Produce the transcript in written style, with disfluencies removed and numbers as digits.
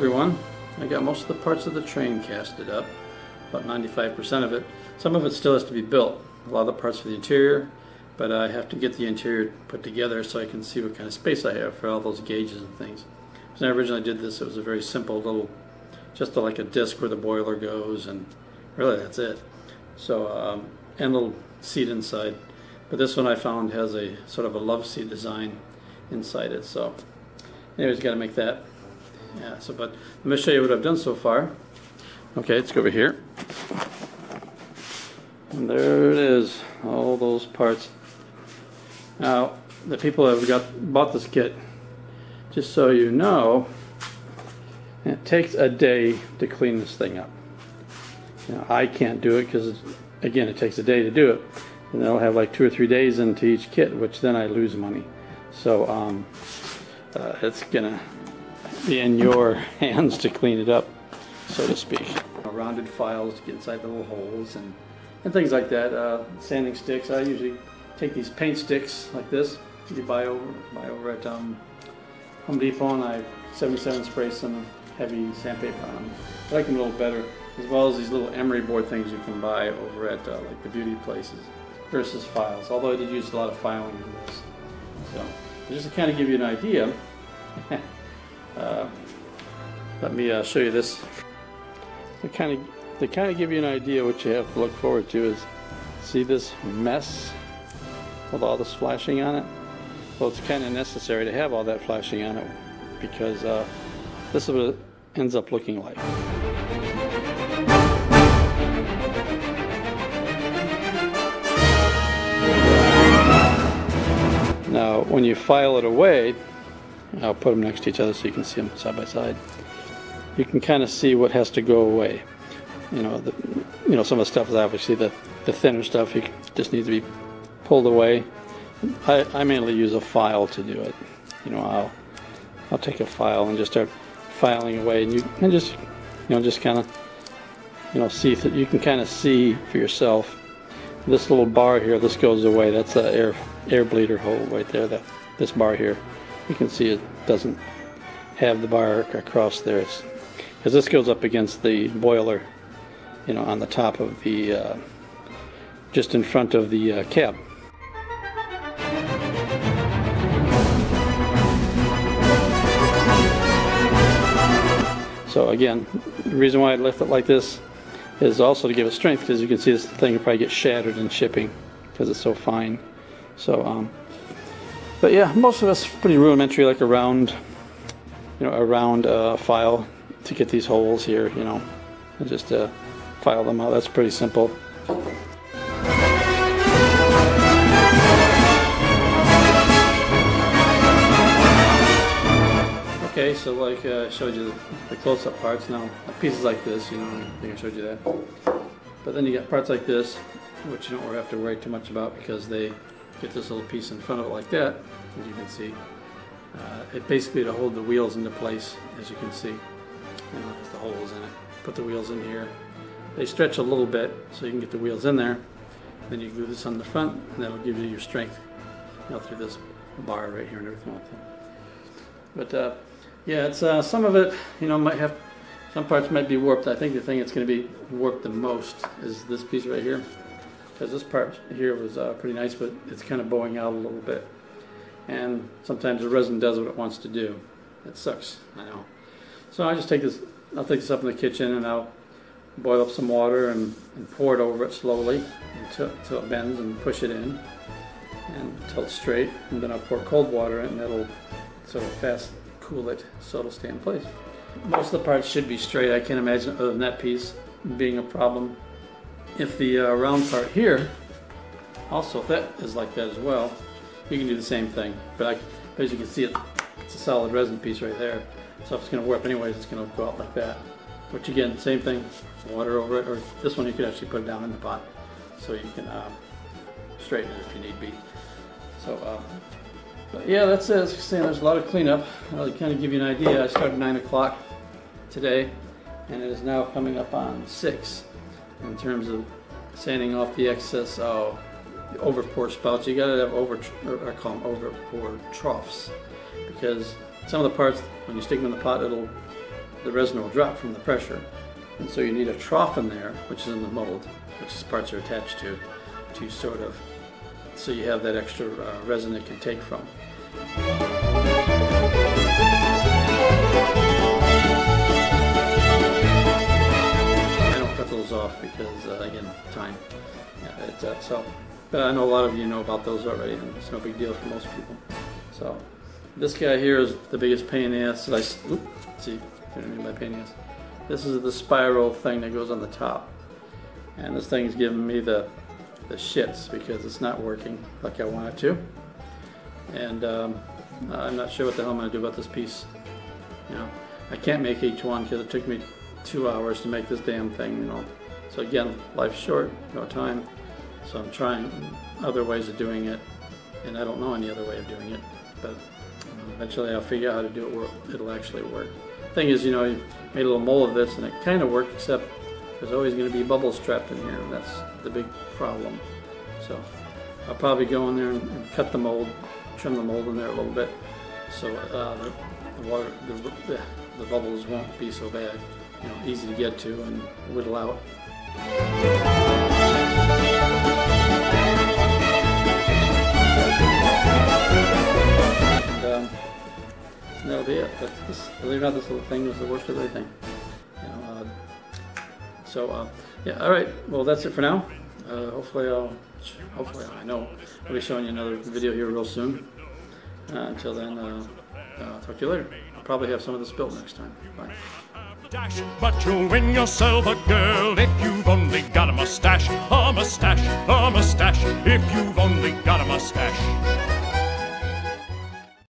everyone. I got most of the parts of the train casted up, about 95% of it. Some of it still has to be built, a lot of the parts for the interior, but I have to get the interior put together so I can see what kind of space I have for all those gauges and things. When I originally did this, it was a very simple little, just like a disc where the boiler goes, and really that's it. So, and a little seat inside. But this one I found has a sort of a love seat design inside it. So anyways, got to make that. Yeah, so but let me show you what I've done so far. Okay, let's go over here. And there it is, all those parts. Now, the people that have bought this kit, just so you know, it takes a day to clean this thing up. Now, I can't do it because, again, it takes a day to do it. And I'll have like 2 or 3 days into each kit, which then I lose money. So it's gonna be in your hands to clean it up, so to speak. Rounded files to get inside the little holes and things like that. Sanding sticks. I usually take these paint sticks like this you buy over at Home Depot, and I 77 spray some heavy sandpaper on them. I like them a little better, as well as these little emery board things you can buy over at like the beauty places versus files. Although I did use a lot of filing in this. So just to kind of give you an idea, let me show you this. To kind of give you an idea what you have to look forward to is, see this mess with all this flashing on it? Well, it's kind of necessary to have all that flashing on it, because this is what it ends up looking like. Now, when you file it away, I'll put them next to each other so you can see them side by side. You can kind of see what has to go away. You know, some of the stuff is obviously the thinner stuff. You just needs to be pulled away. I mainly use a file to do it. You know, I'll take a file and just start filing away, and you can just, just kind of, see that you can kind of see for yourself. This little bar here, this goes away. That's the air bleeder hole right there. This bar here, you can see it doesn't have the bar across there. Because this goes up against the boiler, on the top of the, just in front of the cab. So again, the reason why I left it like this is also to give it strength, because you can see this thing will probably get shattered in shipping because it's so fine. So, but yeah, most of it's pretty rudimentary, like a round, a round file to get these holes here, and just file them out. That's pretty simple. Okay, so like I showed you the close-up parts. Now, pieces like this, I think I showed you that. But then you got parts like this, which you don't have to worry too much about, because they get this little piece in front of it like that, as you can see. It basically to hold the wheels into place, as you can see. There's the holes in it. Put the wheels in here. They stretch a little bit, so you can get the wheels in there. Then you glue this on the front, and that'll give you your strength, through this bar right here and everything like that. But yeah, it's some of it, might have, some parts might be warped. I think the thing that's going to be warped the most is this piece right here, because this part here was pretty nice, but it's kind of bowing out a little bit. And sometimes the resin does what it wants to do. It sucks, I know. So I'll take this up in the kitchen, and I'll boil up some water and pour it over it slowly until it bends, and push it in until it's straight. And then I'll pour cold water in, and that'll sort of fast cool it so it'll stay in place. Most of the parts should be straight. I can't imagine other than that piece being a problem. If the round part here, also if that is like that as well, you can do the same thing. But as you can see, it's a solid resin piece right there. So if it's going to warp anyways, it's going to go out like that. Which again, same thing, water over it, or this one you could actually put it down in the pot so you can straighten it if you need be. So, but yeah, that's it. As I was saying, there's a lot of cleanup. I'll kind of give you an idea. I started 9 o'clock today, and it is now coming up on 6 in terms of sanding off the excess the overpour spouts. You gotta have I call them overpour troughs, because some of the parts, when you stick them in the pot, it'll the resin will drop from the pressure. And so you need a trough in there, which is in the mold, which these parts are attached to sort of, so you have that extra resin it can take from. I don't cut those off because, again, time. Yeah, but I know a lot of you know about those already, and it's no big deal for most people. So this guy here is the biggest pain in the ass. See, what I mean by pain in the ass. This is the spiral thing that goes on the top, and this thing is giving me the shits because it's not working like I want it to, and I'm not sure what the hell I'm going to do about this piece. You know, I can't make each one because it took me 2 hours to make this damn thing. You know, so again, life's short, no time. So I'm trying other ways of doing it, and I don't know any other way of doing it, but eventually I'll figure out how to do it where it'll actually work. Thing is, you know, you made a little mold of this and it kind of worked, except there's always going to be bubbles trapped in here, and that's the big problem. So I'll probably go in there and cut the mold, trim the mold in there a little bit, so the bubbles won't be so bad. You know, easy to get to and whittle out. And that'll be it. But believe it or not, this little thing was the worst of everything. You know, yeah. All right. Well, that's it for now. Hopefully, I know I'll be showing you another video here real soon. Until then, I'll talk to you later. I'll probably have some of this built next time. Bye. But you'll win yourself a girl if you've only got a mustache, a mustache, a mustache, if you've only got a mustache.